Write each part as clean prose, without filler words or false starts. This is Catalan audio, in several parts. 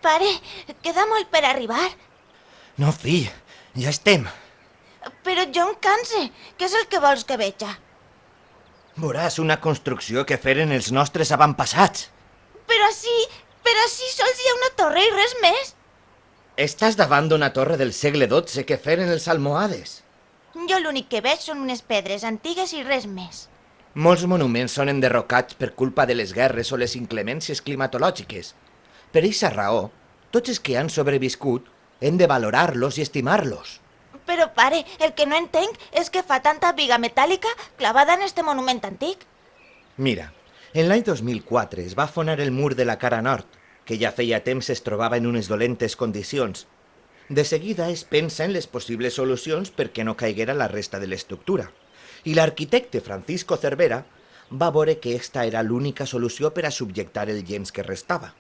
Pare, queda molt per arribar. No, fill, ja estem. Però jo em canse. Què és el que vols que veja? Veuràs una construcció que feren els nostres avantpassats. Però així sols hi ha una torre i res més. Estàs davant d'una torre del segle XII que feren els almohades. Jo l'únic que veig són unes pedres antigues i res més. Molts monuments són enderrocats per culpa de les guerres o les inclemències climatològiques. Per aquesta raó, tots els que han sobreviscut hem de valorar-los i estimar-los. Però, pare, el que no entenc és que fa tanta viga metàl·lica clavada en este monument antic. Mira, en l'any 2004 es va afonar el mur de la cara nord, que ja feia temps es trobava en unes dolentes condicions. De seguida es pensa en les possibles solucions perquè no caiguera la resta de l'estructura. I l'arquitecte Francisco Cervera va veure que esta era l'única solució per a subjectar el llenç que restava.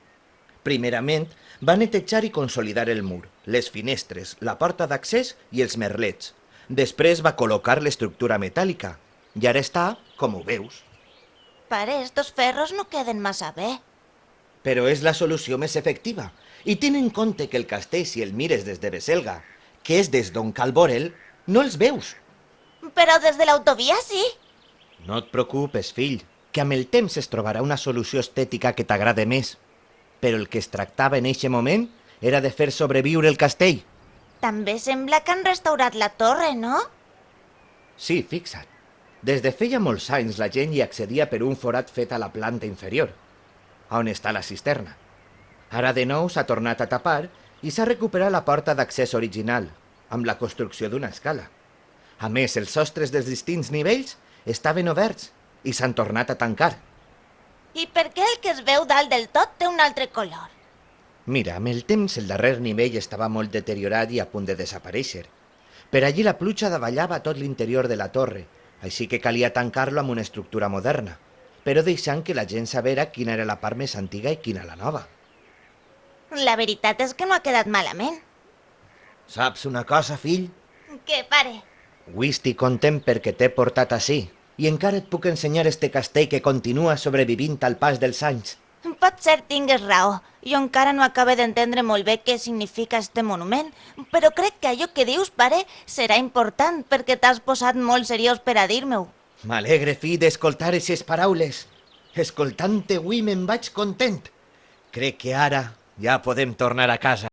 Primerament, va netejar i consolidar el mur, les finestres, la porta d'accés i els merlets. Després va col·locar l'estructura metàl·lica. I ara està, com ho veus. Pare, estos ferros no queden massa bé. Però és la solució més efectiva. I ten en compte que el castell, si el mires des de Beselga, que és des d'on cal veure'l, no els veus. Però des de l'autovia sí. No et preocupes, fill, que amb el temps es trobarà una solució estètica que t'agrade més. Però el que es tractava en eixe moment era de fer sobreviure el castell. També sembla que han restaurat la torre, no? Sí, fixa't. Des de feia molts anys la gent hi accedia per un forat fet a la planta inferior, on està la cisterna. Ara de nou s'ha tornat a tapar i s'ha recuperat la porta d'accés original, amb la construcció d'una escala. A més, els sostres dels distints nivells estaven oberts i s'han tornat a tancar. I per què el que es veu dalt del tot té un altre color? Mira, amb el temps el darrer nivell estava molt deteriorat i a punt de desaparèixer. Per allí la pluja davallava tot l'interior de la torre, així que calia tancar-lo amb una estructura moderna, però deixant que la gent sabera quina era la part més antiga i quina la nova. La veritat és que no ha quedat malament. Saps una cosa, fill? Què, pare? Avui estic content perquè t'he portat ací i encara et puc ensenyar este castell que continua sobrevivint al pas dels anys. Potser tingues raó. Jo encara no acabo d'entendre molt bé què significa este monument, però crec que allò que dius, pare, serà important perquè t'has posat molt seriós per a dir-me-ho. M'alegre, fill, d'escoltar aquestes paraules. Escoltant-te avui me'n vaig content. Crec que ara ja podem tornar a casa.